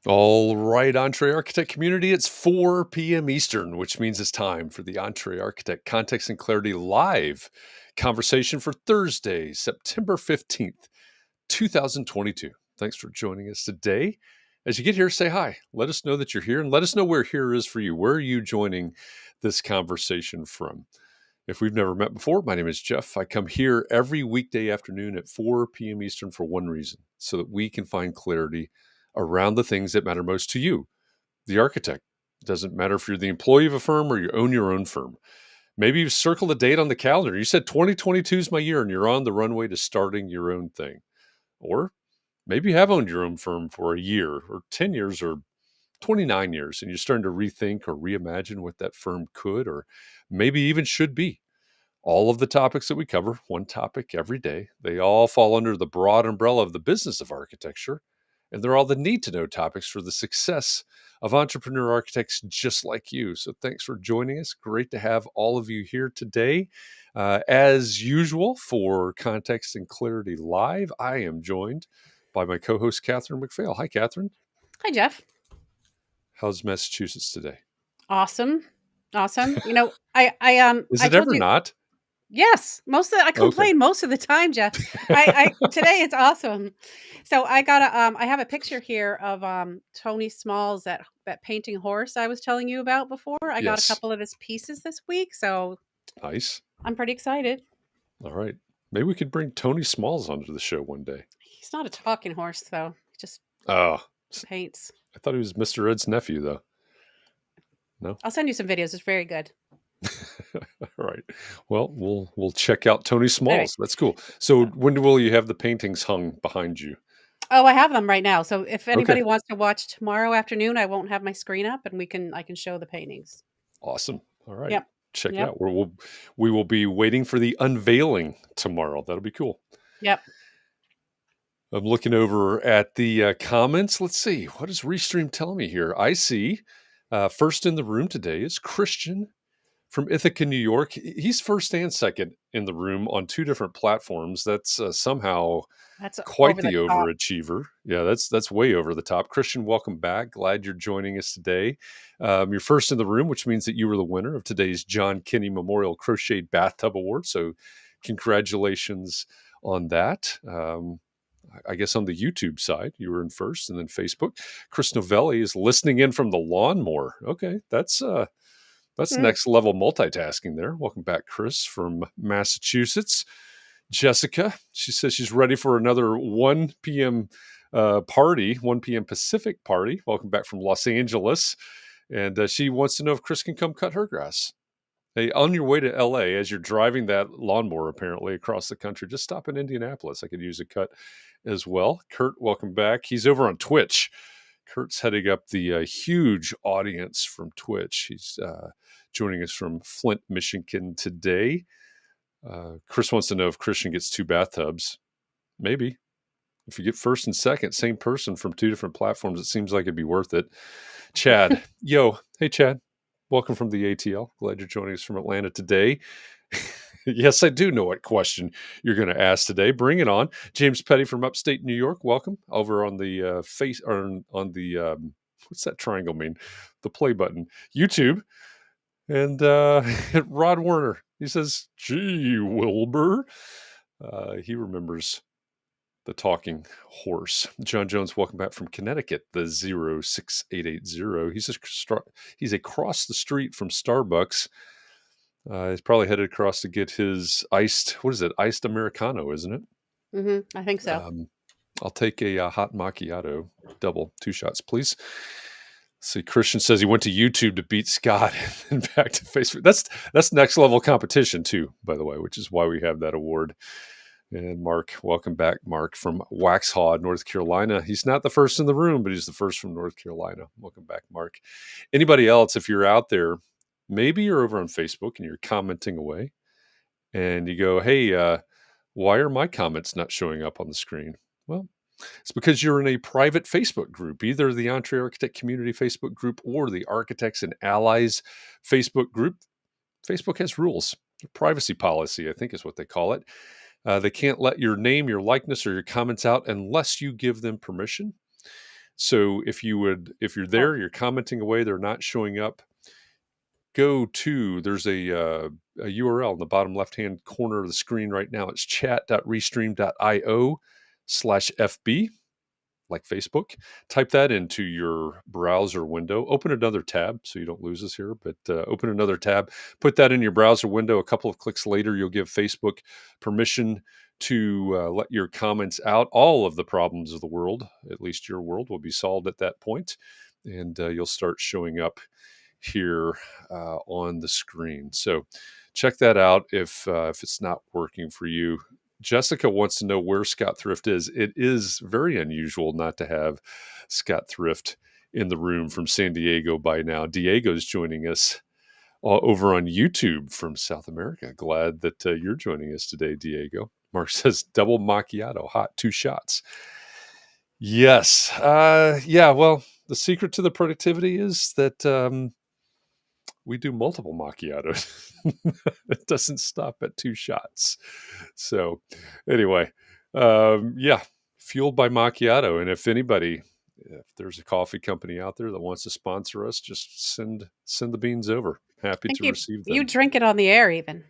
All right, Entree Architect community, it's 4 p.m. Eastern, which means it's time for the Entree Architect Context and Clarity live conversation for Thursday, September 15th, 2022. Thanks for joining us today. As you get here, say hi. Let us know that you're here and let us know where here is for you. Where are you joining this conversation from? If we've never met before, my name is Jeff. I come here every weekday afternoon at 4 p.m. Eastern for one reason, so that we can find clarity around the things that matter most to you, the architect. It doesn't matter if you're the employee of a firm or you own your own firm. Maybe you've circled a date on the calendar. You said 2022 is my year and you're on the runway to starting your own thing. Or maybe you have owned your own firm for a year or 10 years or 29 years and you're starting to rethink or reimagine what that firm could or maybe even should be. All of the topics that we cover, one topic every day, they all fall under the broad umbrella of the business of architecture. And they're all the need to know topics for the success of entrepreneur architects just like you. So thanks for joining us. Great to have all of you here today. As usual, for Context and Clarity Live, I am joined by my co host, Katharine MacPhail. Hi, Katharine. Hi, Jeff. How's Massachusetts today? Awesome. Awesome. Is I it told ever you, not? yes, I Okay. complain most of the time, Jeff. Today it's awesome. So I have a picture here of Tony Smalls, that painting horse I was telling you about before. I got a Yes. couple of his pieces this week, so Nice. I'm pretty excited. All right. Maybe we could bring Tony Smalls onto the show one day. He's not a talking horse though. He just Oh, paints. I thought he was Mr. Ed's nephew, though. No? I'll send you some videos. It's very good. All right. Well, we'll check out Tony Smalls. Anyway. That's cool. So when will you have the paintings hung behind you? Oh, I have them right now. So if anybody wants to watch tomorrow afternoon, I won't have my screen up and I can show the paintings. Awesome. All right. Yep. Check it Yep. out. We will be waiting for the unveiling tomorrow. That'll be cool. Yep. I'm looking over at the comments. Let's see. What is Restream telling me here? I see first in the room today is Christian from Ithaca, New York. He's first and second in the room on two different platforms. That's somehow quite the overachiever. Yeah, that's way over the top. Christian, welcome back. Glad you're joining us today. You're first in the room, which means that you were the winner of today's John Kinney Memorial Crocheted Bathtub Award. So congratulations on that. I guess on the YouTube side, you were in first, and then Facebook. Chris Novelli is listening in from the lawnmower. Okay, that's next level multitasking there. Welcome back, Chris from Massachusetts. Jessica, she says she's ready for another 1 p.m. Party, 1 p.m. Pacific party. Welcome back from Los Angeles. And she wants to know if Chris can come cut her grass. Hey, on your way to LA, as you're driving that lawnmower apparently across the country, just stop in Indianapolis. I could use a cut as well. Kurt, welcome back. He's over on Twitch. Kurt's heading up the huge audience from Twitch. He's joining us from Flint, Michigan today. Chris wants to know if Christian gets two bathtubs. Maybe. If you get first and second, same person from two different platforms, it seems like it'd be worth it. Chad. Yo. Hey, Chad. Welcome from the ATL. Glad you're joining us from Atlanta today. Yes, I do know what question you're going to ask today. Bring it on. James Petty from upstate New York. Welcome over on the face or on the what's that triangle mean? The play button. YouTube. And Rod Werner. He says, "Gee, Wilbur." He remembers the talking horse. John Jones, welcome back from Connecticut, the 06880. He says he's across the street from Starbucks. He's probably headed across to get his iced Americano, isn't it? Mm-hmm. I think so. I'll take a hot macchiato, double, 2 shots, please. Let's see, Christian says he went to YouTube to beat Scott and back to Facebook. That's next level competition too, by the way, which is why we have that award. And Mark, welcome back, Mark from Waxhaw, North Carolina. He's not the first in the room, but he's the first from North Carolina. Welcome back, Mark. Anybody else, if you're out there, maybe you're over on Facebook and you're commenting away and you go, hey, why are my comments not showing up on the screen? Well, it's because you're in a private Facebook group, either the Entree Architect Community Facebook group or the Architects and Allies Facebook group. Facebook has rules. Privacy policy, I think is what they call it. They can't let your name, your likeness, or your comments out unless you give them permission. So if you're there, you're commenting away, they're not showing up, there's a URL in the bottom left-hand corner of the screen right now. It's chat.restream.io/FB, like Facebook. Type that into your browser window. Open another tab so you don't lose us here, but open another tab. Put that in your browser window. A couple of clicks later, you'll give Facebook permission to let your comments out. All of the problems of the world, at least your world, will be solved at that point, and you'll start showing up here on the screen. So check that out if it's not working for you. Jessica wants to know where Scott Thrift is. It is very unusual not to have Scott Thrift in the room from San Diego by now. Diego's joining us over on YouTube from South America. Glad that you're joining us today, Diego. Mark says double macchiato, hot, 2 shots. Yes. Yeah, well, the secret to the productivity is that we do multiple macchiatos. It doesn't stop at 2 shots. So anyway, yeah, fueled by macchiato. And if there's a coffee company out there that wants to sponsor us, just send the beans over. Happy to receive them. You drink it on the air even.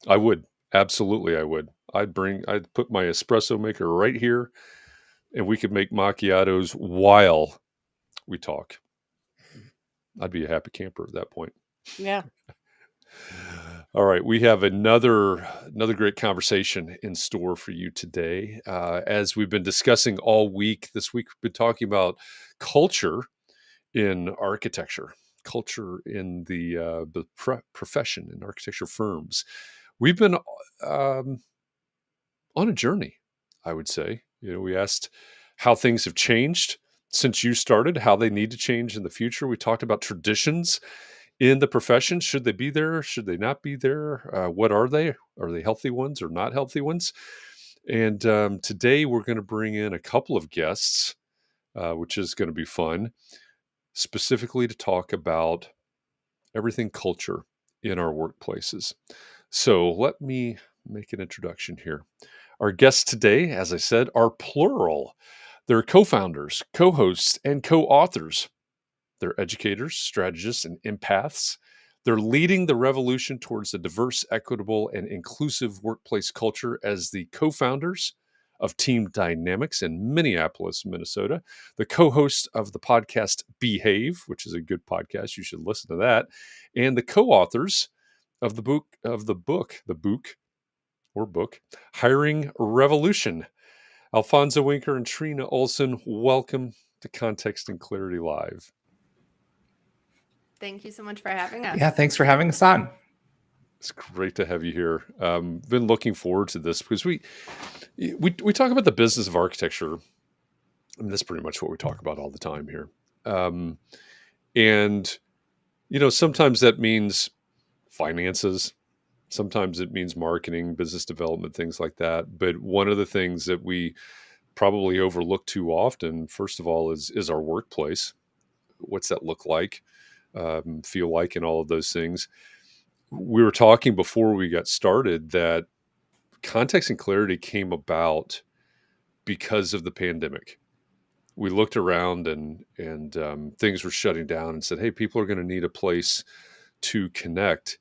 I would. Absolutely, I would. I'd put my espresso maker right here, and we could make macchiatos while we talk. I'd be a happy camper at that point. Yeah. All right, we have another great conversation in store for you today. As we've been discussing all week, this week we've been talking about culture in architecture, culture in the profession in architecture firms. We've been on a journey, I would say. We asked how things have changed since you started, how they need to change in the future. We talked about traditions in the profession. Should they be there? Should they not be there? What are they? Are they healthy ones or not healthy ones? And today we're going to bring in a couple of guests, which is going to be fun, specifically to talk about everything culture in our workplaces. So let me make an introduction here. Our guests today, as I said, are plural. They're co-founders, co-hosts, and co-authors. They're educators, strategists, and empaths. They're leading the revolution towards a diverse, equitable, and inclusive workplace culture as the co-founders of Team Dynamics in Minneapolis, Minnesota, the co-host of the podcast Behave, which is a good podcast. You should listen to that, and the co-authors of the book, Hiring Revolution. Alfonso Wenker and Trina Olson, welcome to Context and Clarity Live. Thank you so much for having us. Yeah, thanks for having us on. It's great to have you here. Been looking forward to this because we talk about the business of architecture. I mean, that's pretty much what we talk about all the time here. And sometimes that means finances. Sometimes it means marketing, business development, things like that. But one of the things that we probably overlook too often, first of all, is our workplace. What's that look like, feel like, and all of those things. We were talking before we got started that context and clarity came about because of the pandemic. We looked around and things were shutting down and said, hey, people are going to need a place to connect.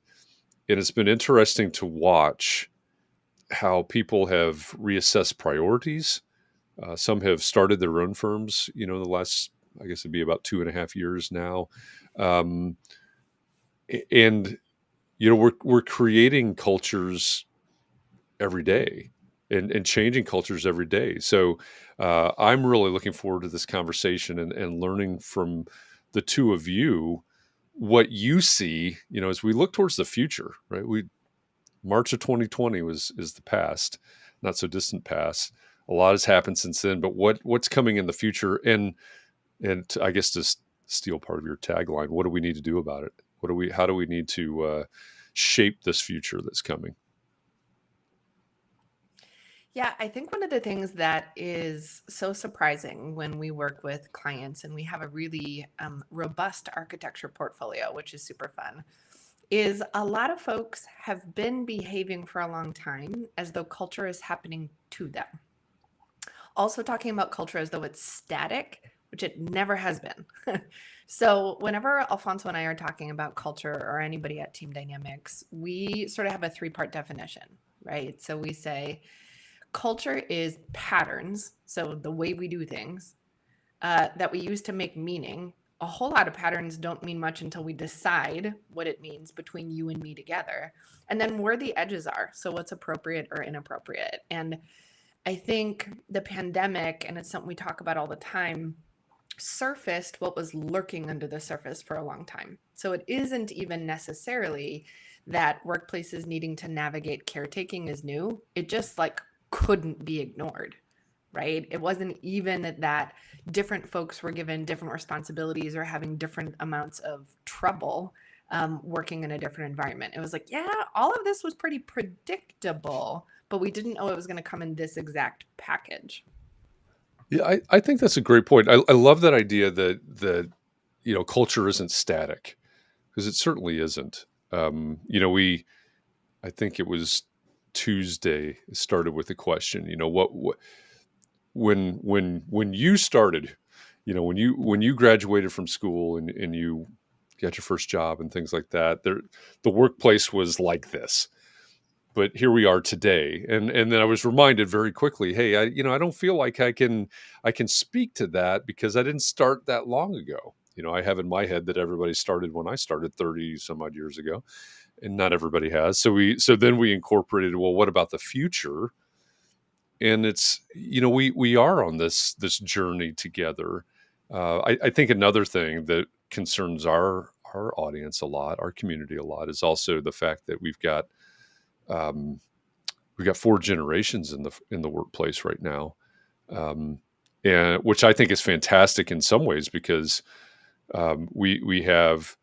And it's been interesting to watch how people have reassessed priorities. Some have started their own firms, the last, I guess it'd be about 2.5 years now. And we're creating cultures every day and changing cultures every day. So I'm really looking forward to this conversation and learning from the two of you what you see, as we look towards the future, right? March of 2020 is the past, not so distant past. A lot has happened since then, but what's coming in the future? And I guess to steal part of your tagline, what do we need to do about it? How do we need to shape this future that's coming? Yeah, I think one of the things that is so surprising when we work with clients and we have a really robust architecture portfolio, which is super fun, is a lot of folks have been behaving for a long time as though culture is happening to them. Also talking about culture as though it's static which it never has been. So whenever Alfonso and I are talking about culture, or anybody at Team Dynamics, we sort of have a 3-part definition, right? So we say culture is patterns, so the way we do things, that we use to make meaning. A whole lot of patterns don't mean much until we decide what it means between you and me together. And then where the edges are. So what's appropriate or inappropriate. And I think the pandemic, and it's something we talk about all the time, surfaced what was lurking under the surface for a long time. So it isn't even necessarily that workplaces needing to navigate caretaking is new. It just like couldn't be ignored, right? It wasn't even that different folks were given different responsibilities or having different amounts of trouble working in a different environment. It was like, yeah, all of this was pretty predictable, but we didn't know it was going to come in this exact package. Yeah, I think that's a great point. I love that idea that culture isn't static, because it certainly isn't. I think it was Tuesday started with the question, what when you started, when you graduated from school and you got your first job and things like that, the workplace was like this. But here we are today, and then I was reminded very quickly, hey, I don't feel like I can speak to that because I didn't start that long ago. I have in my head that everybody started when I started 30 some odd years ago, and not everybody has. So then we incorporated, well, what about the future? And it's, we are on this journey together. I think another thing that concerns our audience a lot, our community a lot, is also the fact that we've got 4 generations in the workplace right now, and which I think is fantastic in some ways, because we have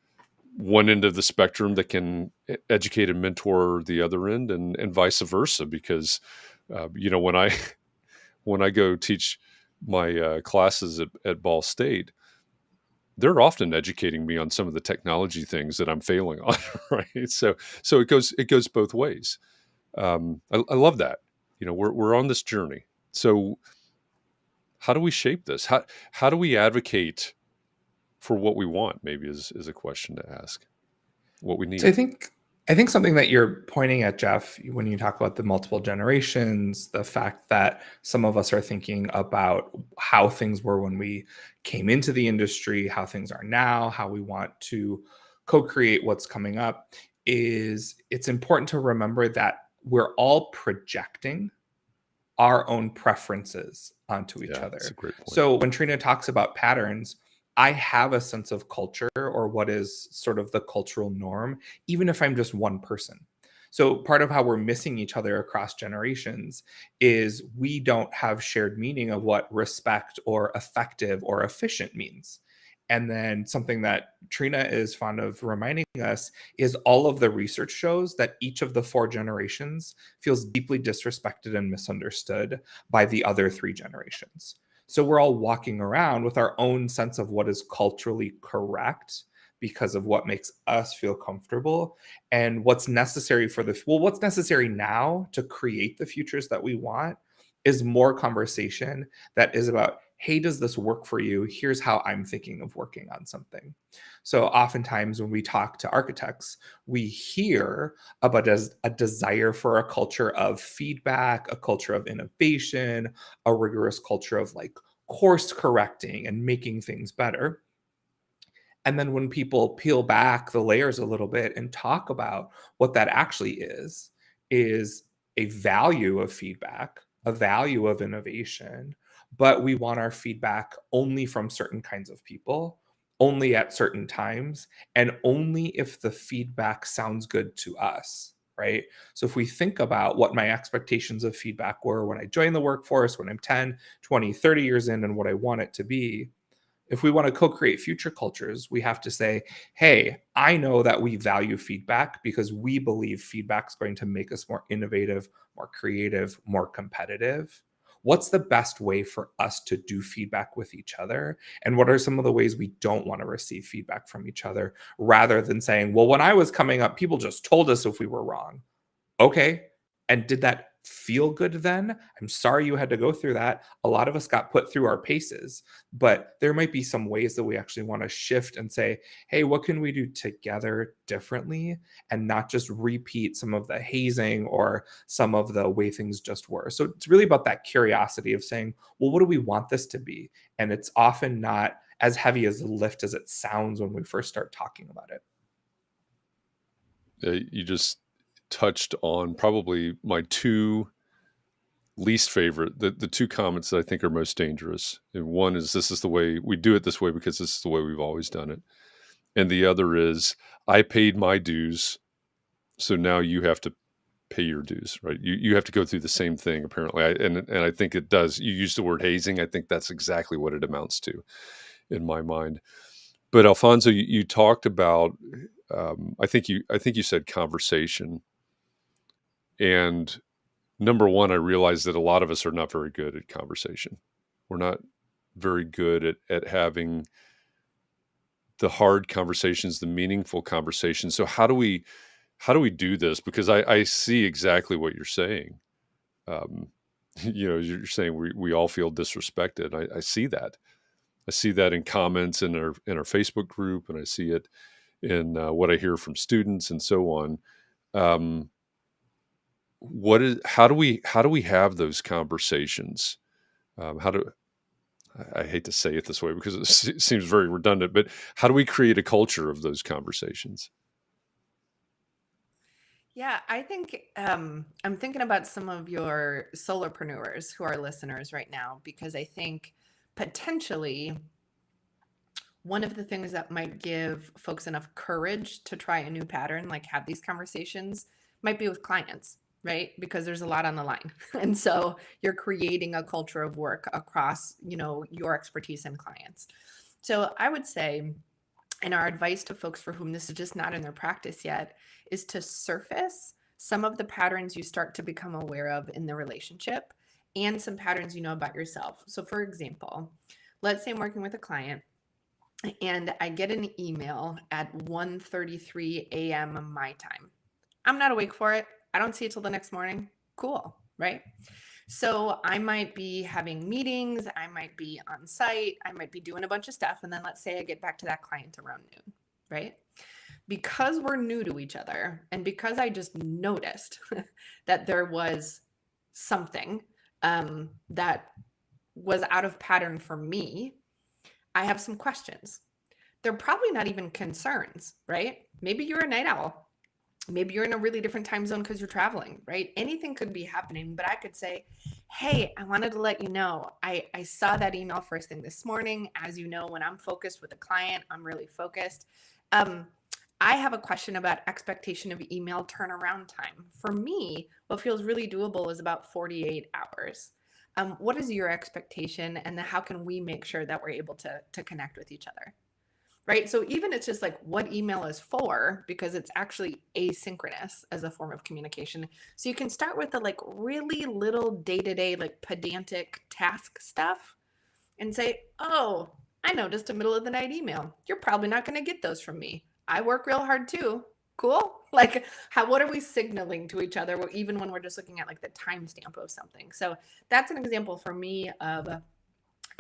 one end of the spectrum that can educate and mentor the other end, and vice versa. Because when I go teach my classes at Ball State, they're often educating me on some of the technology things that I'm failing on, right? So it goes both ways. I love that. We're on this journey. So how do we shape this? How do we advocate for what we want? Maybe is a question to ask. What we need. So I think something that you're pointing at, Jeff, when you talk about the multiple generations, the fact that some of us are thinking about how things were when we came into the industry, how things are now, how we want to co-create what's coming up, is it's important to remember that we're all projecting our own preferences onto each other. That's a great point. So when Trina talks about patterns, I have a sense of culture, or what is sort of the cultural norm, even if I'm just one person. So part of how we're missing each other across generations is we don't have shared meaning of what respect or effective or efficient means. And then something that Trina is fond of reminding us is all of the research shows that each of the 4 generations feels deeply disrespected and misunderstood by the other 3 generations. So we're all walking around with our own sense of what is culturally correct because of what makes us feel comfortable, and what's necessary what's necessary now to create the futures that we want is more conversation that is about, hey, does this work for you? Here's how I'm thinking of working on something. So oftentimes when we talk to architects, we hear about a desire for a culture of feedback, a culture of innovation, a rigorous culture of like course correcting and making things better. And then when people peel back the layers a little bit and talk about what that actually is a value of feedback, a value of innovation, but we want our feedback only from certain kinds of people, only at certain times, and only if the feedback sounds good to us, right? So if we think about what my expectations of feedback were when I joined the workforce, when I'm 10, 20, 30 years in, and what I want it to be, if we want to co-create future cultures, we have to say, hey, I know that we value feedback because we believe feedback is going to make us more innovative, more creative, more competitive. What's the best way for us to do feedback with each other? And what are some of the ways we don't want to receive feedback from each other, rather than saying, well, when I was coming up, people just told us if we were wrong. Okay. And did that feel good then. I'm sorry you had to go through that. A lot of us got put through our paces, but there might be some ways that we actually want to shift and say, hey, what can we do together differently, and not just repeat some of the hazing or some of the way things just were. So it's really about that curiosity of saying, well, what do we want this to be? And it's often not as heavy as the lift as it sounds when we first start talking about it. You just touched on probably my two least favorite, the two comments that I think are most dangerous. And one is, this is the way we do it this way because this is the way we've always done it. And the other is, I paid my dues, so now you have to pay your dues, right? You have to go through the same thing, apparently. And I think it does. You used the word hazing. I think that's exactly what it amounts to in my mind. But Alfonso, you talked about, I think you said conversation. And number one, I realized that a lot of us are not very good at conversation. We're not very good at having the hard conversations, the meaningful conversations. So how do we do this? Because I see exactly what you're saying. You're saying we all feel disrespected. I see that. I see that in comments in our Facebook group, and I see it in what I hear from students and so on. How do we have those conversations? I hate to say it this way because it seems very redundant, but how do we create a culture of those conversations? Yeah, I think I'm thinking about some of your solopreneurs who are listeners right now, because I think potentially one of the things that might give folks enough courage to try a new pattern, like have these conversations, might be with clients, right? Because there's a lot on the line. And so you're creating a culture of work across, your expertise and clients. So I would say, and our advice to folks for whom this is just not in their practice yet, is to surface some of the patterns you start to become aware of in the relationship and some patterns you know about yourself. So for example, let's say I'm working with a client and I get an email at 1:33 a.m. my time. I'm not awake for it. I don't see it till the next morning. Cool, right? So I might be having meetings, I might be on site, I might be doing a bunch of stuff. And then let's say I get back to that client around noon, right? Because we're new to each other, and because I just noticed that there was something that was out of pattern for me, I have some questions. They're probably not even concerns, right? Maybe you're a night owl. Maybe you're in a really different time zone because you're traveling, right? Anything could be happening, but I could say, hey, I wanted to let you know, I saw that email first thing this morning. As you know, when I'm focused with a client, I'm really focused. I have a question about expectation of email turnaround time. For me, what feels really doable is about 48 hours. What is your expectation, and then how can we make sure that we're able to connect with each other? Right? So even it's just like what email is for, because it's actually asynchronous as a form of communication. So you can start with the like really little day-to-day, like pedantic task stuff and say, oh, I noticed a middle of the night email. You're probably not going to get those from me. I work real hard too. Cool. Like what are we signaling to each other, even when we're just looking at like the timestamp of something? So that's an example for me of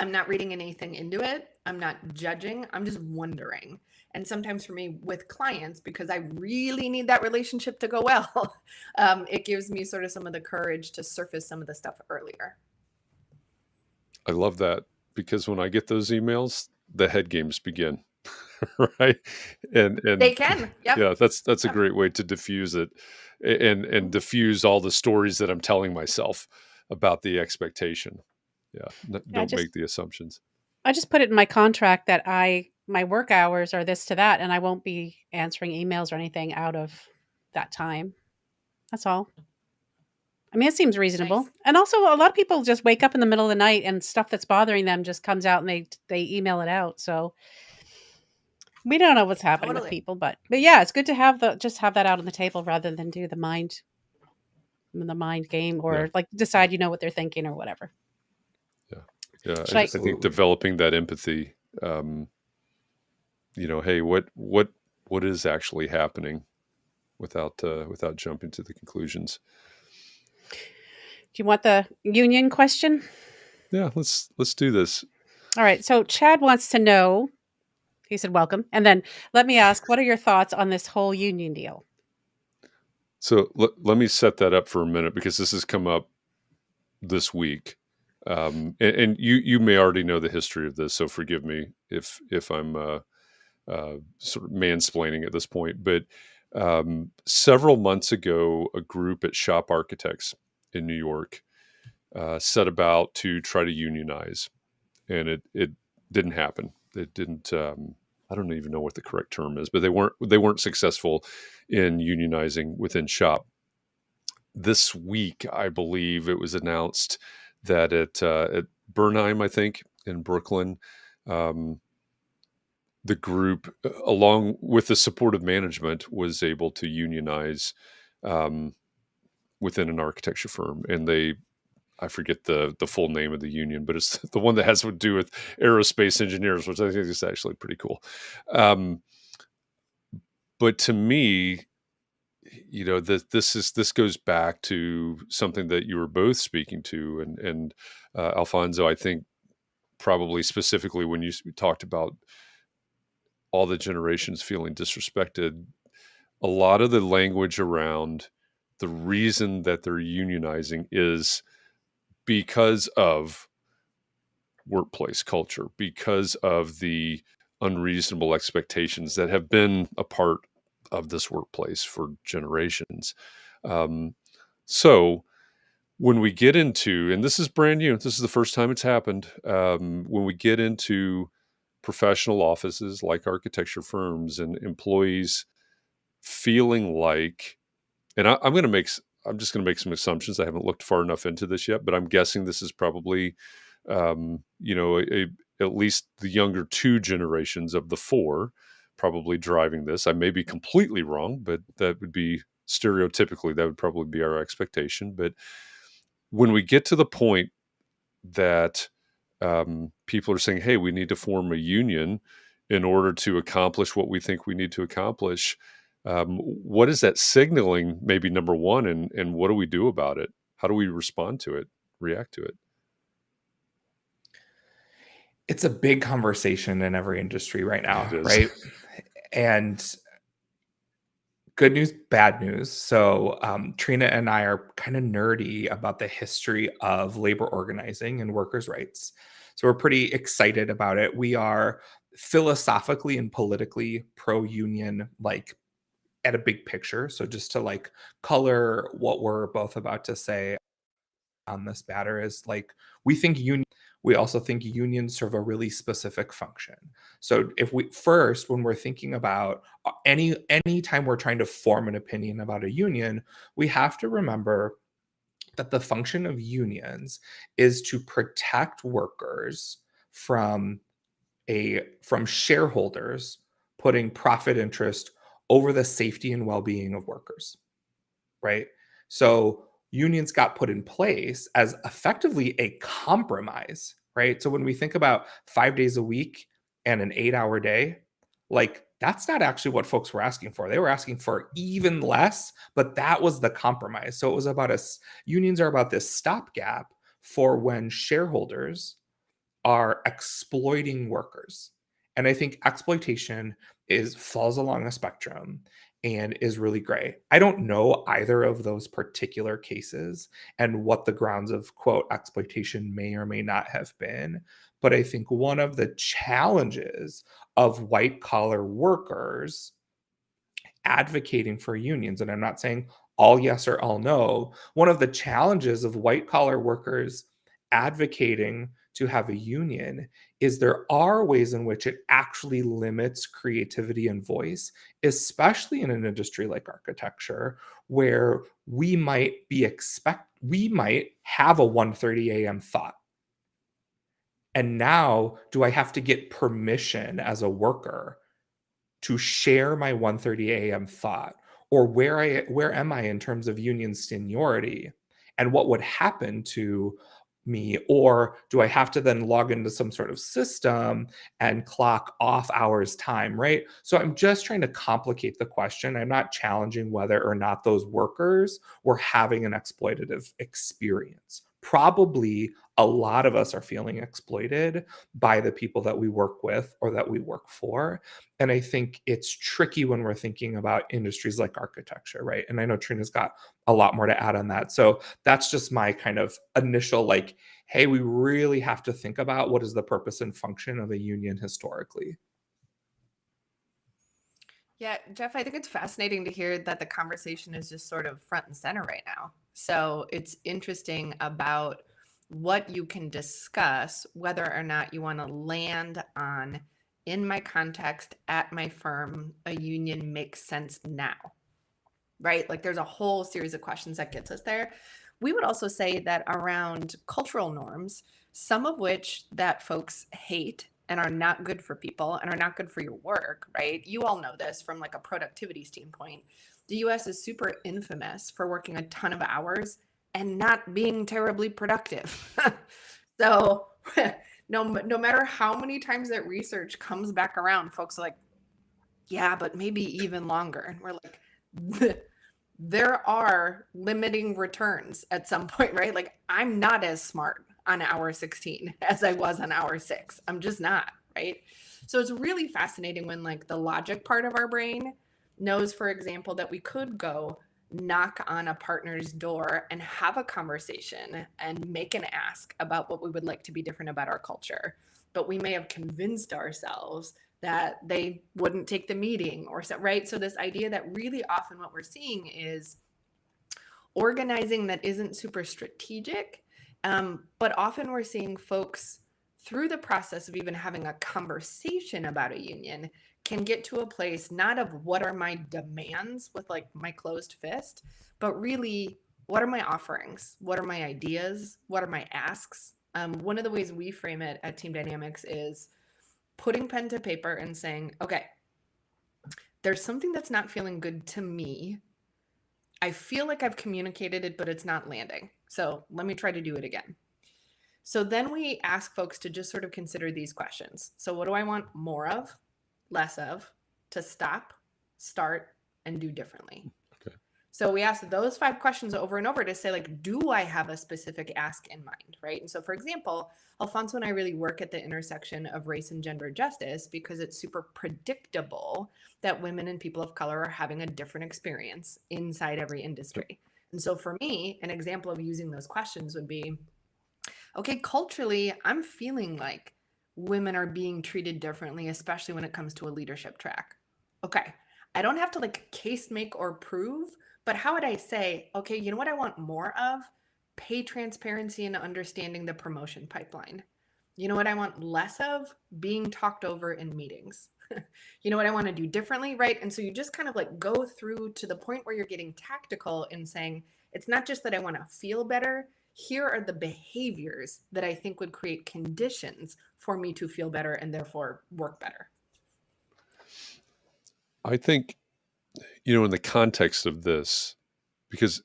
I'm not reading anything into it. I'm not judging. I'm just wondering. And sometimes for me with clients, because I really need that relationship to go well, it gives me sort of some of the courage to surface some of the stuff earlier. I love that, because when I get those emails, the head games begin, right? And They can. Yep. yeah, that's a great way to diffuse it and diffuse all the stories that I'm telling myself about the expectation. Yeah, don't make the assumptions. I just put it in my contract that my work hours are this to that, and I won't be answering emails or anything out of that time. That's all. I mean, it seems reasonable. Nice. And also, a lot of people just wake up in the middle of the night and stuff that's bothering them just comes out and they email it out. So we don't know what's happening with people, but yeah, it's good to have that out on the table rather than do the mind game or like decide what they're thinking or whatever. Yeah. I think developing that empathy, hey, what is actually happening without jumping to the conclusions. you want the union question? Yeah, let's do this. All right. So Chad wants to know, he said, welcome. And then let me ask, what are your thoughts on this whole union deal? So let me set that up for a minute, because this has come up this week. And you may already know the history of this, so forgive me if I'm sort of mansplaining at this point. But several months ago, a group at Shop Architects in New York set about to try to unionize, and it didn't happen. It didn't. I don't even know what the correct term is, but they weren't successful in unionizing within Shop. This week, I believe it was announced that at Bernheim, I think, in Brooklyn, the group, along with the support of management, was able to unionize within an architecture firm. And I forget the full name of the union, but it's the one that has to do with aerospace engineers, which I think is actually pretty cool. But to me, this goes back to something that you were both speaking to, and Alfonso, I think probably specifically when you talked about all the generations feeling disrespected. A lot of the language around the reason that they're unionizing is because of workplace culture, because of the unreasonable expectations that have been a part of this workplace for generations. So when we get into, and this is brand new, this is the first time it's happened, when we get into professional offices like architecture firms and employees feeling like, and I'm just going to make some assumptions. I haven't looked far enough into this yet, but I'm guessing this is probably, at least the younger two generations of the four probably driving this. I may be completely wrong, but that would be stereotypically, that would probably be our expectation. But when we get to the point that people are saying, hey, we need to form a union in order to accomplish what we think we need to accomplish, what is that signaling? Maybe number one, and what do we do about it? How do we respond to it, react to it? It's a big conversation in every industry right now, It is. right? And good news, bad news. So Trina and I are kind of nerdy about the history of labor organizing and workers' rights. So we're pretty excited about it. We are philosophically and politically pro-union, like at a big picture. So just to like color what we're both about to say on this matter is like, we also think unions serve a really specific function. So if when we're thinking about any time we're trying to form an opinion about a union, we have to remember that the function of unions is to protect workers from shareholders putting profit interest over the safety and well-being of workers, right? So unions got put in place as effectively a compromise, right? So when we think about 5 days a week and an 8-hour day, like that's not actually what folks were asking for. They were asking for even less, but that was the compromise. So it was about unions are about this stopgap for when shareholders are exploiting workers. And I think exploitation falls along a spectrum and is really gray. I don't know either of those particular cases and what the grounds of quote exploitation may or may not have been. But I think one of the challenges of white collar workers advocating for unions, and I'm not saying all yes or all no, one of the challenges of white collar workers advocating to have a union is there are ways in which it actually limits creativity and voice, especially in an industry like architecture, where we might have a 1:30 a.m. thought. And now, do I have to get permission as a worker to share my 1:30 a.m. thought? Or where am I in terms of union seniority? And what would happen to me? Or do I have to then log into some sort of system and clock off hours time, right? So I'm just trying to complicate the question. I'm not challenging whether or not those workers were having an exploitative experience. Probably a lot of us are feeling exploited by the people that we work with or that we work for. And I think it's tricky when we're thinking about industries like architecture, right? And I know Trina's got a lot more to add on that. So that's just my kind of initial like, hey, we really have to think about what is the purpose and function of a union historically. Yeah, Jeff, I think it's fascinating to hear that the conversation is just sort of front and center right now. So it's interesting about what you can discuss, whether or not you want to land on, in my context, at my firm, a union makes sense now, right? Like there's a whole series of questions that gets us there. We would also say that around cultural norms, some of which that folks hate and are not good for people and are not good for your work, right? You all know this from like a productivity standpoint. The US is super infamous for working a ton of hours and not being terribly productive. So no matter how many times that research comes back around, folks are like, yeah, but maybe even longer. And we're like, there are limiting returns at some point, right? Like I'm not as smart on hour 16 as I was on hour 6. I'm just not, right? So it's really fascinating when like the logic part of our brain knows, for example, that we could go knock on a partner's door and have a conversation and make an ask about what we would like to be different about our culture. But we may have convinced ourselves that they wouldn't take the meeting or so, right? So this idea that really often what we're seeing is organizing that isn't super strategic, but often we're seeing folks through the process of even having a conversation about a union can get to a place not of what are my demands with like my closed fist, but really what are my offerings? What are my ideas? What are my asks? One of the ways we frame it at Team Dynamics is putting pen to paper and saying, okay, there's something that's not feeling good to me. I feel like I've communicated it, but it's not landing. So let me try to do it again. So then we ask folks to just sort of consider these questions. So what do I want more of, less of, to stop, start, and do differently? Okay. So we ask those 5 questions over and over to say, like, do I have a specific ask in mind, right? And so, for example, Alfonso and I really work at the intersection of race and gender justice because it's super predictable that women and people of color are having a different experience inside every industry. And so for me, an example of using those questions would be, okay, culturally, I'm feeling like women are being treated differently, especially when it comes to a leadership track. Okay, I don't have to like case make or prove, but how would I say, okay, you know what I want more of? Pay transparency and understanding the promotion pipeline. You know what I want less of? Being talked over in meetings. You know what I want to do differently, right? And so you just kind of like go through to the point where you're getting tactical and saying, it's not just that I want to feel better. Here are the behaviors that I think would create conditions for me to feel better and therefore work better. I think, in the context of this, because,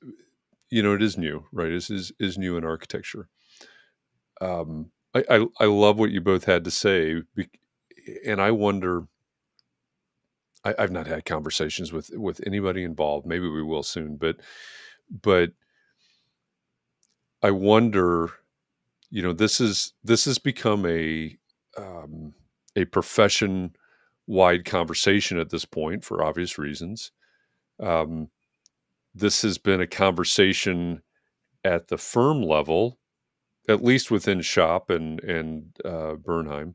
it is new, right? This is new in architecture. I love what you both had to say, and I wonder. I've not had conversations with anybody involved. Maybe we will soon, but I wonder. This has become a profession-wide conversation at this point for obvious reasons. This has been a conversation at the firm level, at least within Shop and Bernheim,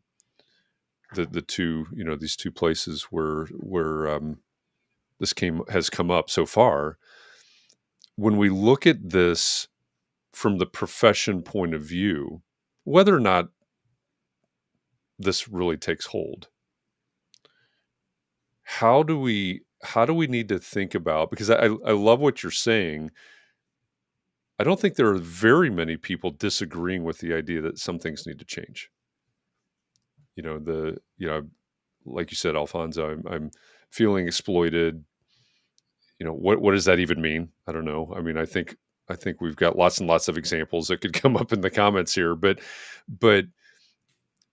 the two, these two places where this has come up so far. When we look at this from the profession point of view, whether or not this really takes hold, how do we need to think about, because I love what you're saying. I don't think there are very many people disagreeing with the idea that some things need to change. Like you said, Alfonso, I'm feeling exploited. What does that even mean? I don't know. I mean, I think I think we've got lots and lots of examples that could come up in the comments here, but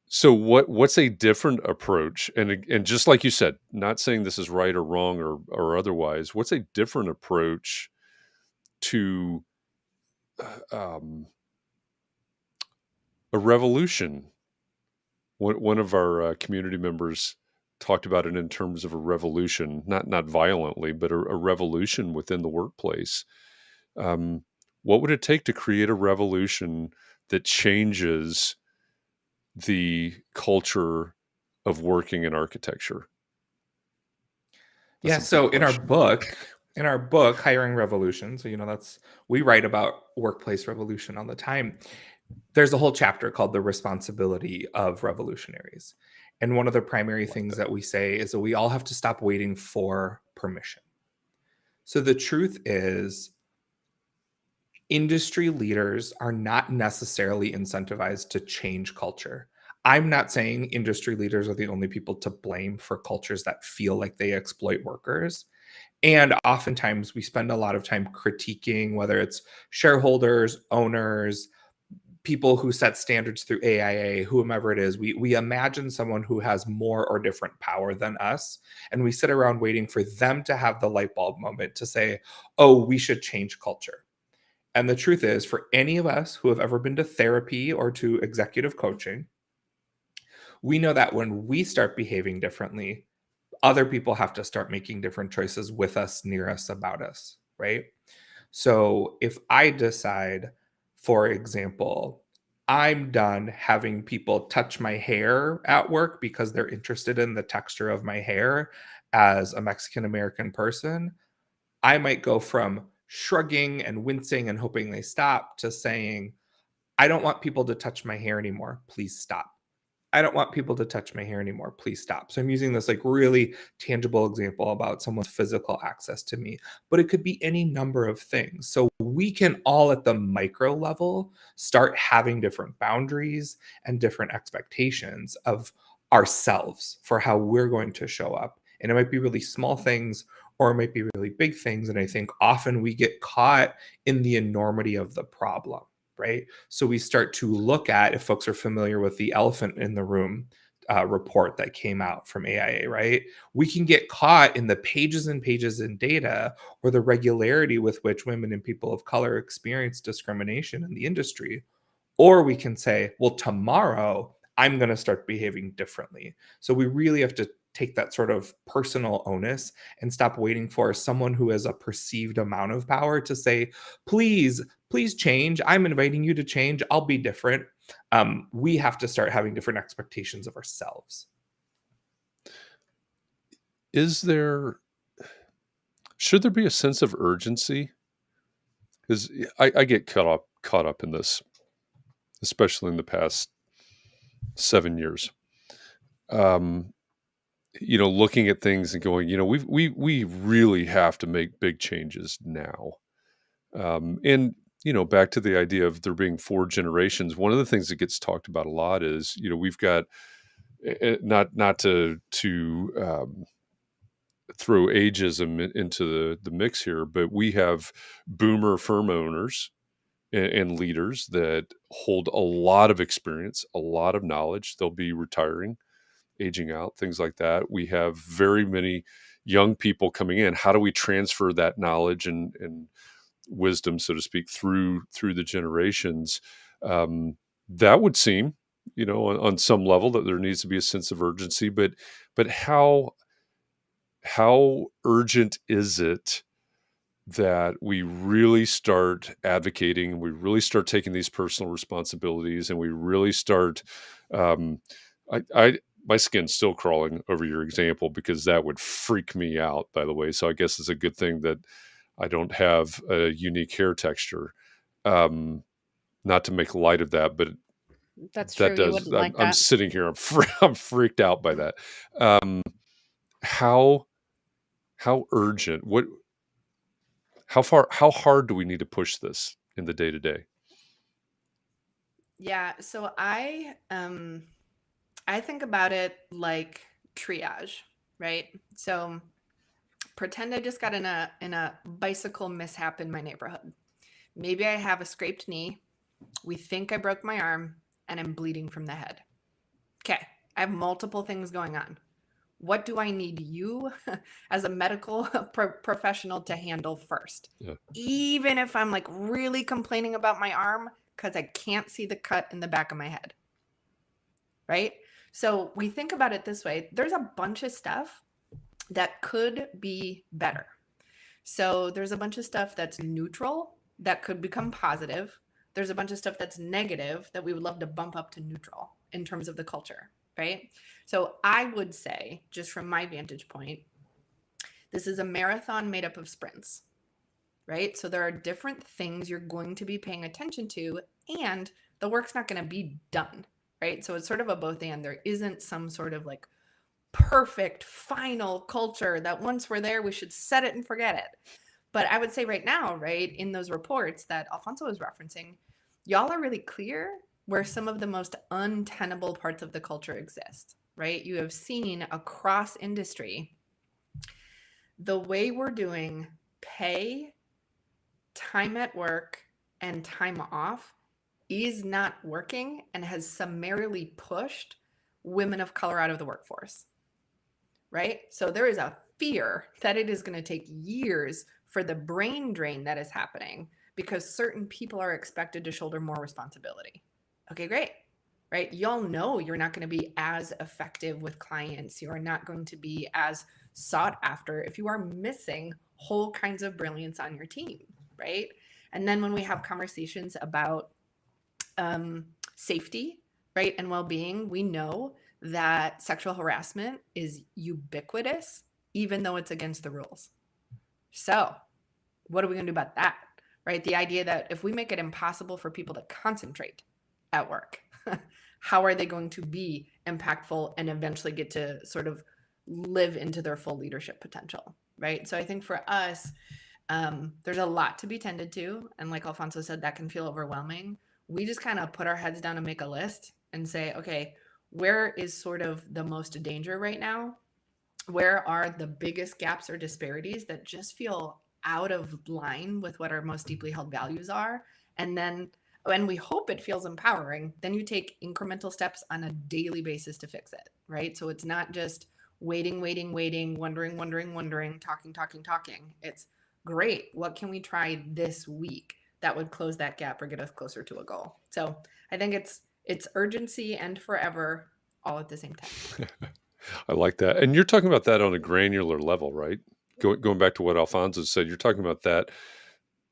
so what's a different approach? And just like you said, not saying this is right or wrong or otherwise, what's a different approach to a revolution? One of our community members talked about it in terms of a revolution, not violently, but a revolution within the workplace. What would it take to create a revolution that changes the culture of working in architecture? Yeah. So in our book, Hiring Revolution, so we write about workplace revolution all the time. There's a whole chapter called The Responsibility of Revolutionaries. And one of the primary things that we say is that we all have to stop waiting for permission. So the truth is, industry leaders are not necessarily incentivized to change culture. I'm not saying industry leaders are the only people to blame for cultures that feel like they exploit workers. And oftentimes we spend a lot of time critiquing whether it's shareholders, owners, people who set standards through AIA, whomever it is. We imagine someone who has more or different power than us, and we sit around waiting for them to have the light bulb moment to say, oh, we should change culture. And the truth is, for any of us who have ever been to therapy or to executive coaching, we know that when we start behaving differently, other people have to start making different choices with us, near us, about us, right? So if I decide, for example, I'm done having people touch my hair at work because they're interested in the texture of my hair as a Mexican American person, I might go from shrugging and wincing and hoping they stop to saying, I don't want people to touch my hair anymore. Please stop. I don't want people to touch my hair anymore. Please stop. So I'm using this like really tangible example about someone's physical access to me, but it could be any number of things. So we can all at the micro level start having different boundaries and different expectations of ourselves for how we're going to show up. And it might be really small things or it might be really big things. And I think often we get caught in the enormity of the problem. Right. So we start to look at, if folks are familiar with the elephant in the room report that came out from AIA, right? We can get caught in the pages and pages in data or the regularity with which women and people of color experience discrimination in the industry. Or we can say, well, tomorrow I'm going to start behaving differently. So we really have to take that sort of personal onus and stop waiting for someone who has a perceived amount of power to say, please change. I'm inviting you to change. I'll be different. We have to start having different expectations of ourselves. Should there be a sense of urgency? Because I get caught up in this, especially in the past 7 years. Looking at things and going, we really have to make big changes now. And back to the idea of there being 4 generations. One of the things that gets talked about a lot is, we've got not to throw ageism into the mix here, but we have boomer firm owners and leaders that hold a lot of experience, a lot of knowledge. They'll be retiring, aging out, things like that. We have very many young people coming in. How do we transfer that knowledge and wisdom, so to speak, through the generations? That would seem, on some level, that there needs to be a sense of urgency. But how urgent is it that we really start advocating, and we really start taking these personal responsibilities, and we really start? My skin's still crawling over your example because that would freak me out, by the way. So I guess it's a good thing that I don't have a unique hair texture. Not to make light of that, but that's true. You wouldn't like that. I'm sitting here. I'm freaked out by that. How urgent? How hard do we need to push this in the day to day? Yeah. So I think about it like triage, right? So pretend I just got in a bicycle mishap in my neighborhood. Maybe I have a scraped knee. We think I broke my arm and I'm bleeding from the head. Okay, I have multiple things going on. What do I need you as a medical professional to handle first? Yeah. Even if I'm like really complaining about my arm because I can't see the cut in the back of my head, right? So we think about it this way. There's a bunch of stuff that could be better. So there's a bunch of stuff that's neutral that could become positive. There's a bunch of stuff that's negative that we would love to bump up to neutral in terms of the culture, right? So I would say, just from my vantage point, this is a marathon made up of sprints, right? So there are different things you're going to be paying attention to, and the work's not going to be done, right? So it's sort of a both and. There isn't some sort of like perfect final culture that once we're there, we should set it and forget it. But I would say right now, right, in those reports that Alfonso was referencing, y'all are really clear where some of the most untenable parts of the culture exist, right? You have seen across industry the way we're doing pay, time at work, and time off is not working and has summarily pushed women of color out of the workforce, right? So there is a fear that it is going to take years for the brain drain that is happening because certain people are expected to shoulder more responsibility. Okay, great. Right? Y'all know you're not going to be as effective with clients. You are not going to be as sought after if you are missing whole kinds of brilliance on your team, right? And then when we have conversations about safety, right, and well-being, we know that sexual harassment is ubiquitous, even though it's against the rules. So what are we going to do about that, right? The idea that if we make it impossible for people to concentrate at work, how are they going to be impactful and eventually get to sort of live into their full leadership potential, right? So I think for us, there's a lot to be tended to. And like Alfonso said, that can feel overwhelming. We just kind of put our heads down and make a list and say, okay, where is sort of the most danger right now? Where are the biggest gaps or disparities that just feel out of line with what our most deeply held values are? And then when we hope it feels empowering, then you take incremental steps on a daily basis to fix it, right? So it's not just waiting, wondering, talking. It's great. What can we try this week that would close that gap or get us closer to a goal? So I think it's urgency and forever all at the same time. I like that. And you're talking about that on a granular level, right? Going back to what Alfonso said, you're talking about that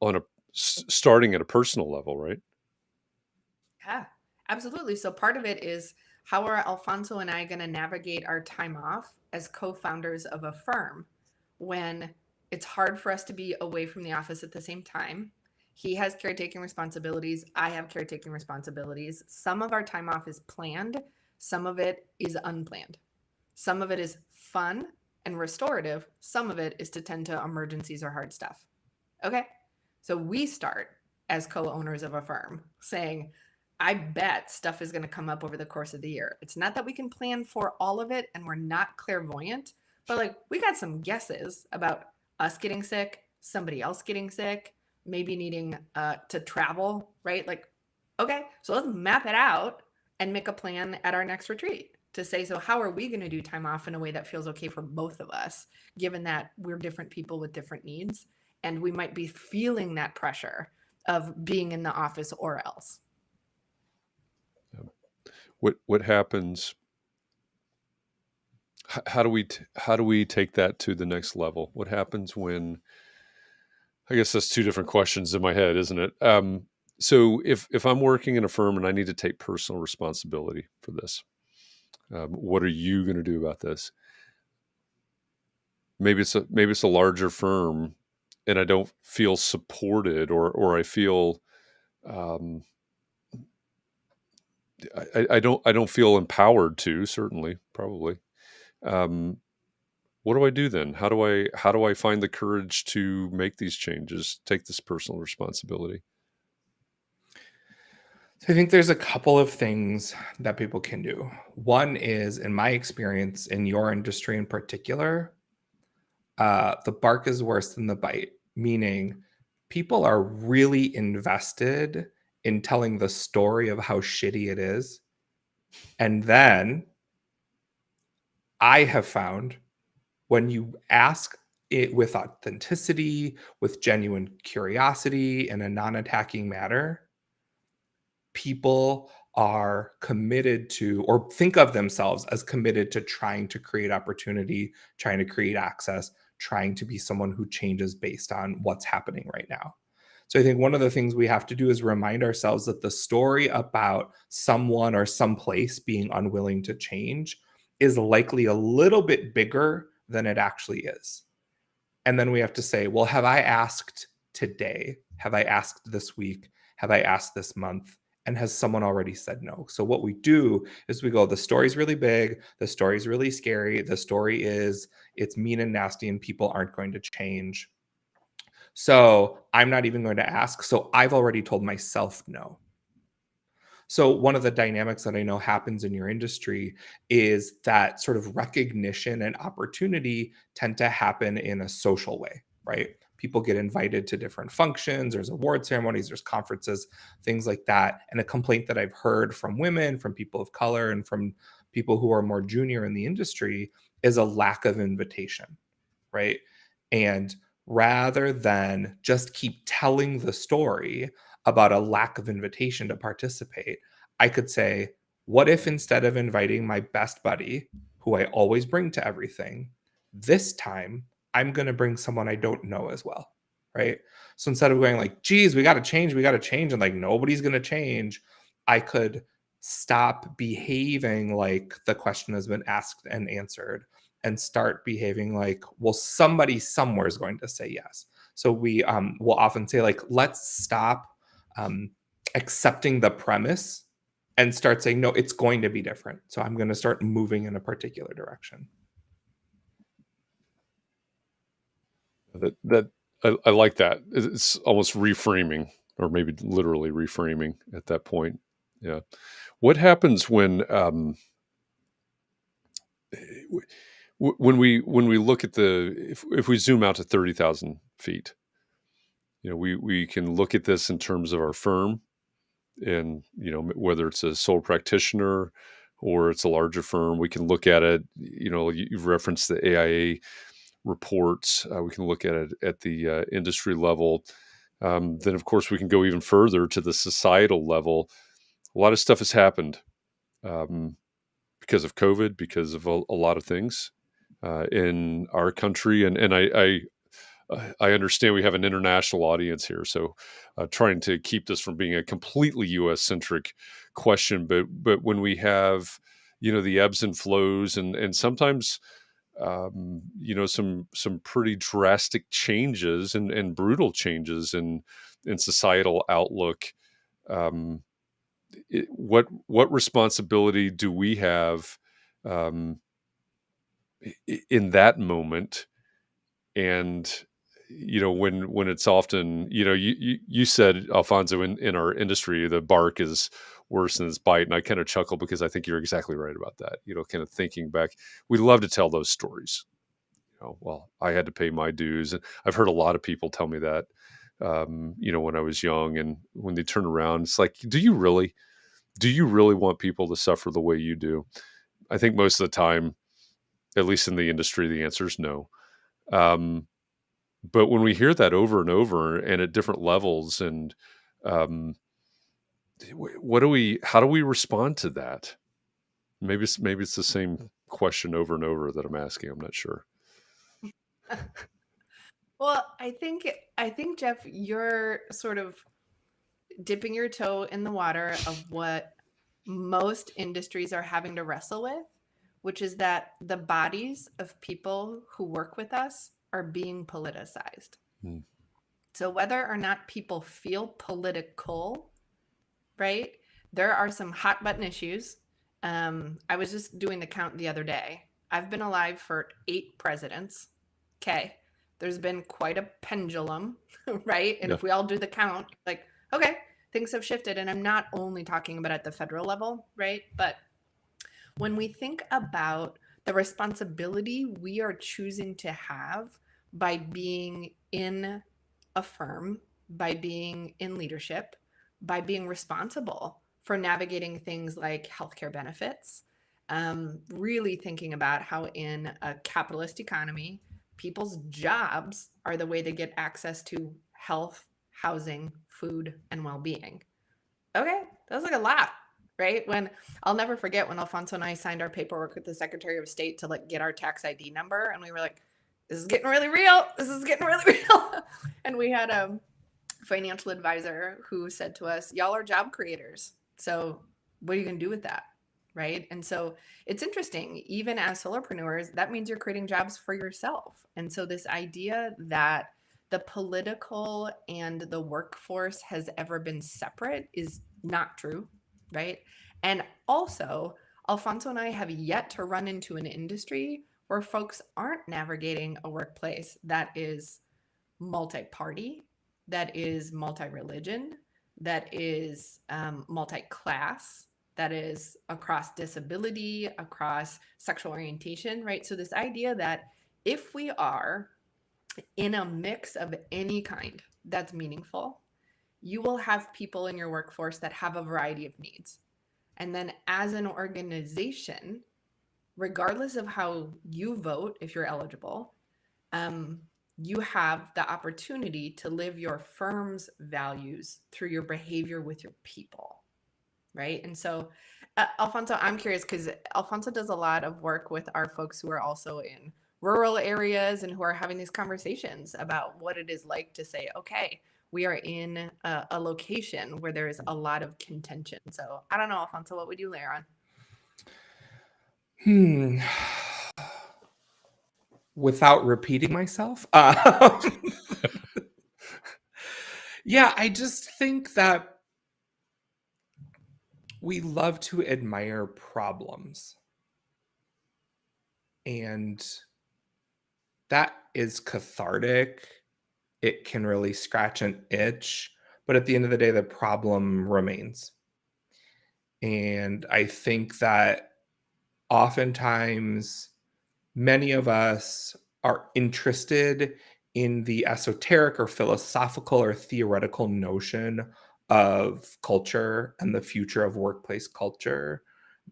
on starting at a personal level, right? Yeah, absolutely. So part of it is how are Alfonso and I going to navigate our time off as co-founders of a firm when it's hard for us to be away from the office at the same time? He has caretaking responsibilities. I have caretaking responsibilities. Some of our time off is planned. Some of it is unplanned. Some of it is fun and restorative. Some of it is to tend to emergencies or hard stuff. Okay. So we start as co-owners of a firm saying, I bet stuff is going to come up over the course of the year. It's not that we can plan for all of it and we're not clairvoyant, but like we got some guesses about us getting sick, somebody else getting sick, maybe needing to travel, right? Like, okay, so let's map it out and make a plan at our next retreat to say, so how are we going to do time off in a way that feels okay for both of us, given that we're different people with different needs and we might be feeling that pressure of being in the office or else. What happens? How do we take that to the next level? What happens when? I guess that's two different questions in my head, isn't it? So if I'm working in a firm and I need to take personal responsibility for this, what are you going to do about this? Maybe it's a larger firm, and I don't feel supported, or I feel I don't feel empowered to, certainly, probably. What do I do then? How do I find the courage to make these changes, take this personal responsibility? So I think there's a couple of things that people can do. One is, in my experience, in your industry in particular, the bark is worse than the bite, meaning people are really invested in telling the story of how shitty it is. And then I have found when you ask it with authenticity, with genuine curiosity, in a non-attacking manner, people are committed to, or think of themselves as committed to, trying to create opportunity, trying to create access, trying to be someone who changes based on what's happening right now. So I think one of the things we have to do is remind ourselves that the story about someone or some place being unwilling to change is likely a little bit bigger than it actually is. And then we have to say, well, have I asked today? Have I asked this week? Have I asked this month? And has someone already said no? So what we do is we go, the story's really big. The story's really scary. The story is it's mean and nasty and people aren't going to change. So I'm not even going to ask. So I've already told myself no. So one of the dynamics that I know happens in your industry is that sort of recognition and opportunity tend to happen in a social way, right? People get invited to different functions, there's award ceremonies, there's conferences, things like that. And a complaint that I've heard from women, from people of color, and from people who are more junior in the industry is a lack of invitation, right? And rather than just keep telling the story about a lack of invitation to participate, I could say, what if instead of inviting my best buddy, who I always bring to everything, this time I'm going to bring someone I don't know as well, right? So instead of going like, geez, we got to change, and like nobody's going to change, I could stop behaving like the question has been asked and answered and start behaving like, well, somebody somewhere is going to say yes. So we will often say like, let's stop accepting the premise and start saying, no, it's going to be different. So I'm going to start moving in a particular direction. I like that. It's almost reframing, or maybe literally reframing at that point. Yeah. What happens when we look at if we zoom out to 30,000 feet, we can look at this in terms of our firm, and whether it's a sole practitioner or it's a larger firm, we can look at it. You've referenced the AIA reports. We can look at it at the industry level. Then, of course, we can go even further to the societal level. A lot of stuff has happened because of COVID, because of a lot of things in our country, and I understand we have an international audience here, so trying to keep this from being a completely U.S. centric question. But when we have the ebbs and flows, and sometimes some pretty drastic changes and brutal changes in societal outlook, what responsibility do we have in that moment? And when it's often, you said, Alfonso, in our industry, the bark is worse than its bite. And I kind of chuckle because I think you're exactly right about that. Kind of thinking back, we love to tell those stories. Well, I had to pay my dues. And I've heard a lot of people tell me that, when I was young, and when they turn around, it's like, do you really want people to suffer the way you do? I think most of the time, at least in the industry, the answer is no. But when we hear that over and over and at different levels, and how do we respond to that? Maybe it's the same question over and over that I'm asking. I'm not sure. Well, I think Jeff, you're sort of dipping your toe in the water of what most industries are having to wrestle with, which is that the bodies of people who work with us are being politicized. Hmm. So whether or not people feel political, right? There are some hot button issues. I was just doing the count the other day. I've been alive for 8 presidents. Okay. There's been quite a pendulum, right? And Yeah. if we all do the count, like, okay, things have shifted. And I'm not only talking about at the federal level, right? But when we think about the responsibility we are choosing to have by being in a firm by being in leadership, by being responsible for navigating things like healthcare benefits, really thinking about how in a capitalist economy, people's jobs are the way to get access to health, housing, food, and well-being. Okay, that was like a lot, right? When I'll never forget when Alfonso and I signed our paperwork with the Secretary of State to like get our tax ID number, and we were like, "This is getting really real. This is getting really real." And we had a financial advisor who said to us, "Y'all are job creators. So what are you going to do with that?" Right? And so it's interesting, even as solopreneurs, that means you're creating jobs for yourself. And so this idea that the political and the workforce has ever been separate is not true, right? And also, Alfonso and I have yet to run into an industry where folks aren't navigating a workplace that is multi-party, that is multi-religion, that is multi-class, that is across disability, across sexual orientation, right? So this idea that if we are in a mix of any kind that's meaningful, you will have people in your workforce that have a variety of needs. And then as an organization, regardless of how you vote, if you're eligible, you have the opportunity to live your firm's values through your behavior with your people, right? And so, Alfonso, I'm curious because Alfonso does a lot of work with our folks who are also in rural areas and who are having these conversations about what it is like to say, okay, we are in a location where there is a lot of contention. So I don't know, Alfonso, what would you layer on? Without repeating myself, yeah, I just think that we love to admire problems. And that is cathartic. It can really scratch an itch, but at the end of the day, the problem remains. And I think that oftentimes many of us are interested in the esoteric or philosophical or theoretical notion of culture and the future of workplace culture,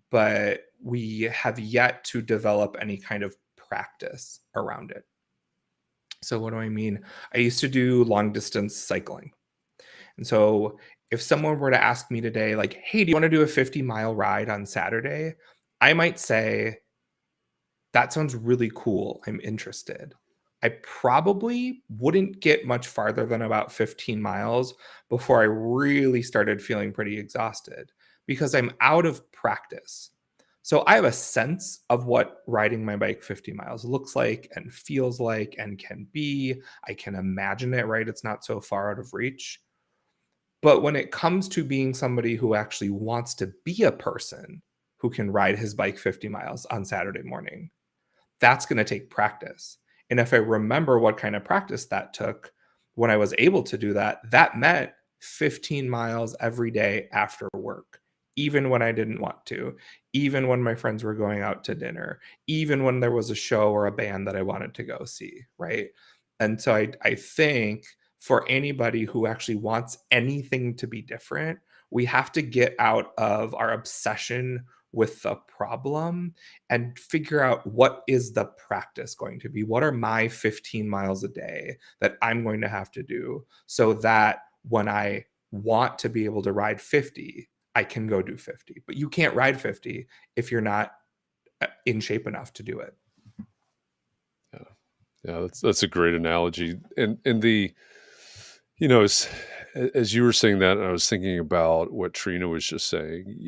but we have yet to develop any kind of practice around it. So what do I mean? I used to do long distance cycling. And so if someone were to ask me today, like, hey, do you want to do a 50-mile ride on Saturday? I might say, that sounds really cool. I'm interested. I probably wouldn't get much farther than about 15 miles before I really started feeling pretty exhausted because I'm out of practice. So I have a sense of what riding my bike 50 miles looks like and feels like and can be. I can imagine it, right? It's not so far out of reach. But when it comes to being somebody who actually wants to be a person who can ride his bike 50 miles on Saturday morning, that's going to take practice. And if I remember what kind of practice that took, when I was able to do that, that meant 15 miles every day after work, even when I didn't want to, even when my friends were going out to dinner, even when there was a show or a band that I wanted to go see, right? And so I think for anybody who actually wants anything to be different, we have to get out of our obsession with the problem and figure out what is the practice going to be. What are my 15 miles a day that I'm going to have to do so that when I want to be able to ride 50, I can go do 50. But you can't ride 50 if you're not in shape enough to do it. Yeah, that's a great analogy. And the, as you were saying that, I was thinking about what Trina was just saying.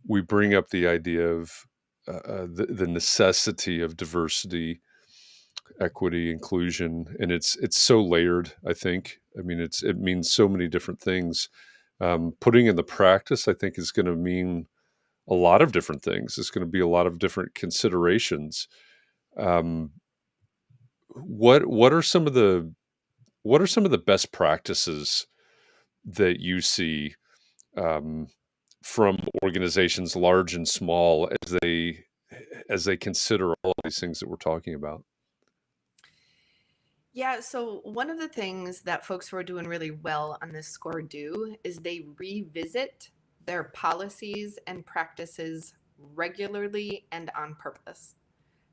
We bring up the idea of the necessity of diversity, equity, inclusion, and it's so layered. I think. I mean, it means so many different things. Putting in the practice, I think, is going to mean a lot of different things. It's going to be a lot of different considerations. What are some of the best practices that you see from organizations large and small as they consider all these things that we're talking about? Yeah, so one of the things that folks who are doing really well on this score do is they revisit their policies and practices regularly and on purpose.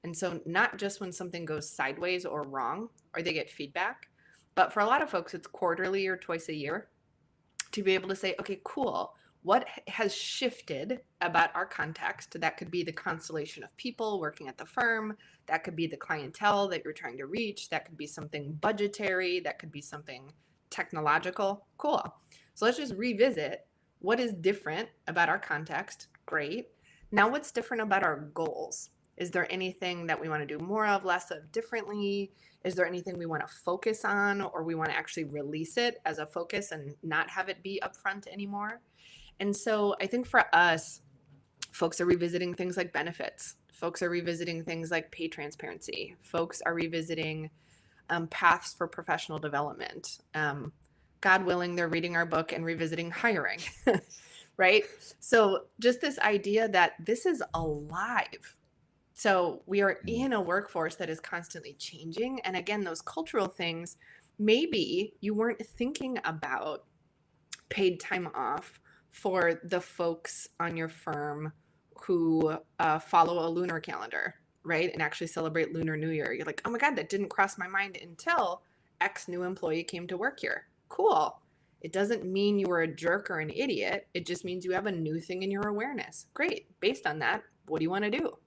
And so, not just when something goes sideways or wrong or they get feedback, but for a lot of folks, it's quarterly or twice a year to be able to say, okay, cool. What has shifted about our context? That could be the constellation of people working at the firm. That could be the clientele that you're trying to reach. That could be something budgetary. That could be something technological. Cool. So let's just revisit what is different about our context. Great. Now, what's different about our goals? Is there anything that we want to do more of, less of, differently? Is there anything we want to focus on, or we want to actually release it as a focus and not have it be upfront anymore? And so I think for us, folks are revisiting things like benefits. Folks are revisiting things like pay transparency. Folks are revisiting paths for professional development. God willing, they're reading our book and revisiting hiring, right? So just this idea that this is alive. So we are in a workforce that is constantly changing. And again, those cultural things, maybe you weren't thinking about paid time off for the folks on your firm who follow a lunar calendar, right? And actually celebrate Lunar New Year. You're like, oh my God, that didn't cross my mind until X new employee came to work here. Cool. It doesn't mean you were a jerk or an idiot. It just means you have a new thing in your awareness. Great. Based on that, what do you want to do?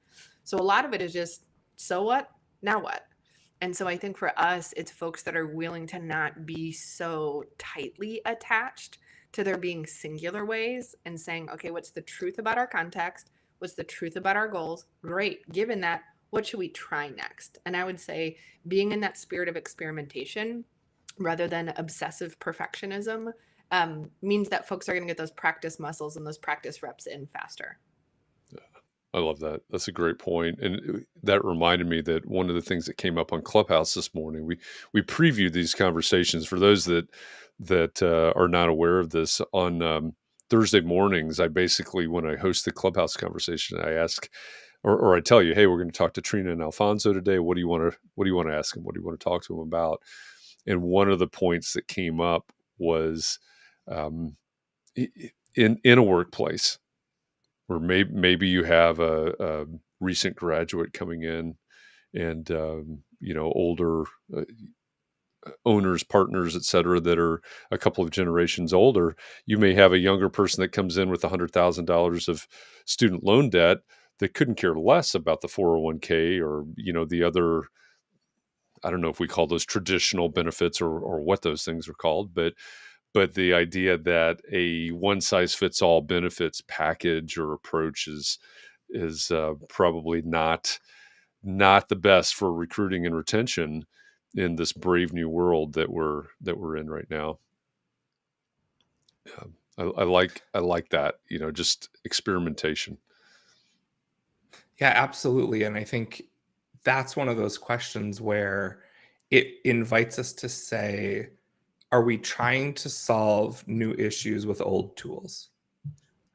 So a lot of it is just, so what? Now what? And so I think for us, it's folks that are willing to not be so tightly attached to there being singular ways and saying, okay, what's the truth about our context? What's the truth about our goals? Great. Given that, what should we try next? And I would say being in that spirit of experimentation rather than obsessive perfectionism means that folks are going to get those practice muscles and those practice reps in faster. I love that. That's a great point. And that reminded me that one of the things that came up on Clubhouse this morning, we previewed these conversations for those that are not aware of this on Thursday mornings. I basically, when I host the Clubhouse conversation, I ask, or I tell you, hey, we're going to talk to Trina and Alfonso today. What do you want to ask them? What do you want to talk to them about? And one of the points that came up was in a workplace, or maybe you have a recent graduate coming in and older owners, partners, et cetera, that are a couple of generations older. You may have a younger person that comes in with $100,000 of student loan debt that couldn't care less about the 401k or the other. I don't know if we call those traditional benefits or what those things are called, but the idea that a one size fits all benefits package or approach is probably not the best for recruiting and retention in this brave new world that we're in right now. I like that, just experimentation. Yeah, absolutely. And I think that's one of those questions where it invites us to say, are we trying to solve new issues with old tools?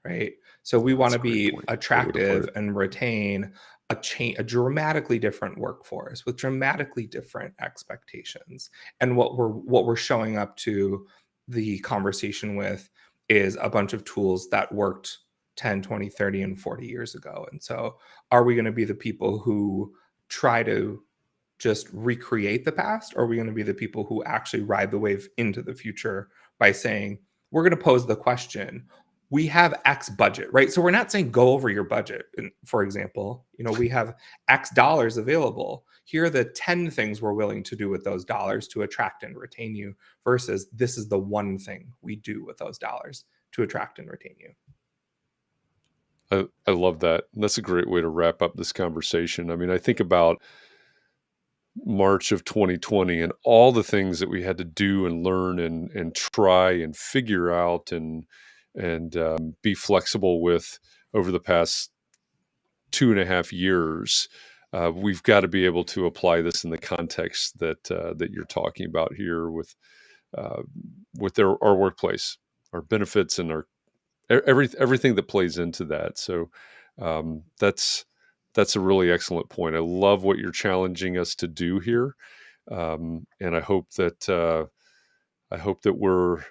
Right. So we want to be attractive and retain a dramatically different workforce with dramatically different expectations. And what we're showing up to the conversation with is a bunch of tools that worked 10, 20, 30, and 40 years ago. And so are we going to be the people who try to just recreate the past, or are we going to be the people who actually ride the wave into the future by saying, we're going to pose the question, we have X budget, right? So we're not saying go over your budget. For example, we have X dollars available. Here are the 10 things we're willing to do with those dollars to attract and retain you, versus this is the one thing we do with those dollars to attract and retain you. I love that. And that's a great way to wrap up this conversation. I mean, I think about March of 2020 and all the things that we had to do and learn and try and figure out and be flexible with over the past 2.5 years. We've got to be able to apply this in the context that you're talking about here with our workplace, our benefits, and our everything that plays into that. So that's a really excellent point. I love what you're challenging us to do here. And I hope that we're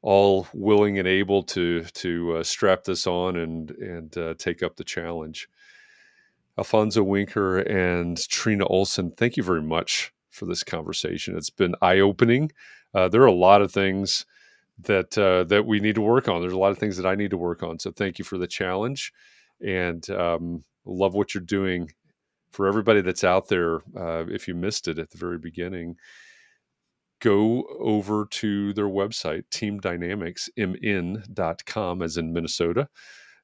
all willing and able to strap this on and take up the challenge. Alfonso Wenker and Trina Olson, thank you very much for this conversation. It's been eye-opening. There are a lot of things that we need to work on. There's a lot of things that I need to work on. So thank you for the challenge, and love what you're doing. For everybody that's out there, if you missed it at the very beginning, go over to their website, teamdynamicsmn.com, as in Minnesota,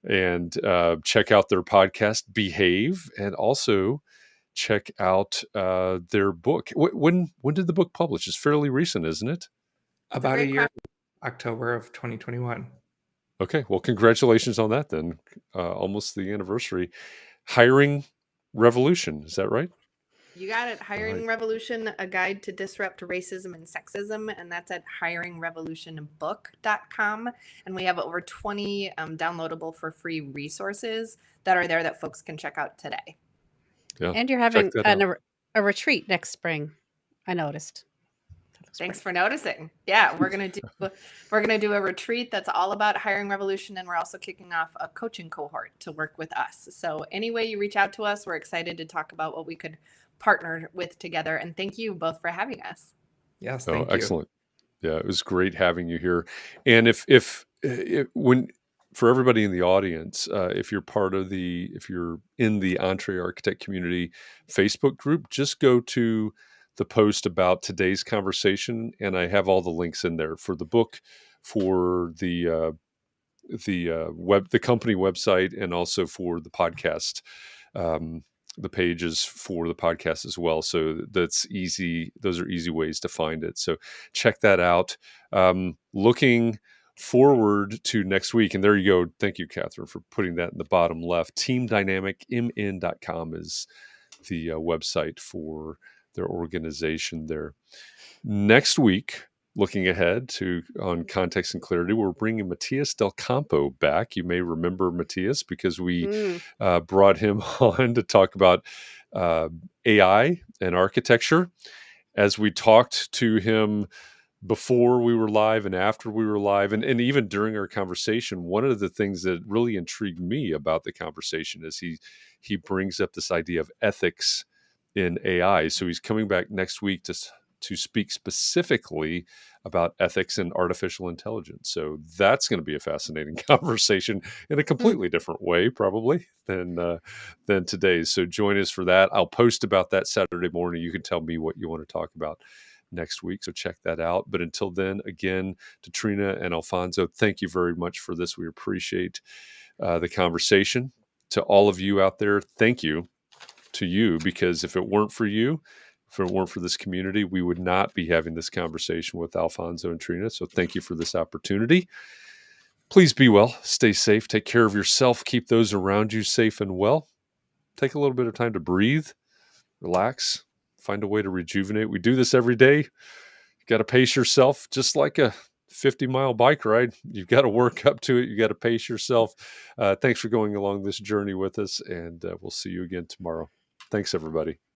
and check out their podcast, Behave, and also check out their book. When did the book publish? It's fairly recent, isn't it? About a year, October of 2021. Okay, well, congratulations on that then. Almost the anniversary. Hiring Revolution, is that right? You got it. Hiring Right. Revolution, a guide to disrupt racism and sexism. And that's at hiringrevolutionbook.com. And we have over 20 downloadable for free resources that are there that folks can check out today. Yeah, And you're having a retreat next spring, I noticed. Thanks for noticing. Yeah, we're gonna do a retreat that's all about Hiring Revolution, and we're also kicking off a coaching cohort to work with us. So any way you reach out to us, we're excited to talk about what we could partner with together. And thank you both for having us. Yes, thank you. Excellent. Yeah, it was great having you here. And if when for everybody in the audience, if you're in the Entree Architect Community Facebook group, just go to the post about today's conversation, and I have all the links in there for the book, for the company website, and also for the podcast. The pages for the podcast as well. So that's easy. Those are easy ways to find it. So check that out. Looking forward to next week. And there you go. Thank you, Katharine, for putting that in the bottom left. Teamdynamicmn.com is the website for their organization there. Next week, looking ahead on Context and Clarity, we're bringing Matthias Del Campo back. You may remember Matthias because we brought him on to talk about AI and architecture. As we talked to him before we were live and after we were live, and even during our conversation, one of the things that really intrigued me about the conversation is he brings up this idea of ethics in AI. So he's coming back next week to speak specifically about ethics and artificial intelligence. So that's going to be a fascinating conversation in a completely different way, probably, than today's. So join us for that. I'll post about that Saturday morning. You can tell me what you want to talk about next week. So check that out. But until then, again, to Trina and Alfonso, thank you very much for this. We appreciate the conversation. To all of you out there, thank you to you, because if it weren't for you, if it weren't for this community, we would not be having this conversation with Alfonso and Trina. So thank you for this opportunity. Please be well, stay safe, take care of yourself, keep those around you safe and well. Take a little bit of time to breathe, relax, find a way to rejuvenate. We do this every day. You got to pace yourself, just like a 50-mile bike ride. You've got to work up to it. You got to pace yourself. Thanks for going along this journey with us, and we'll see you again tomorrow. Thanks, everybody.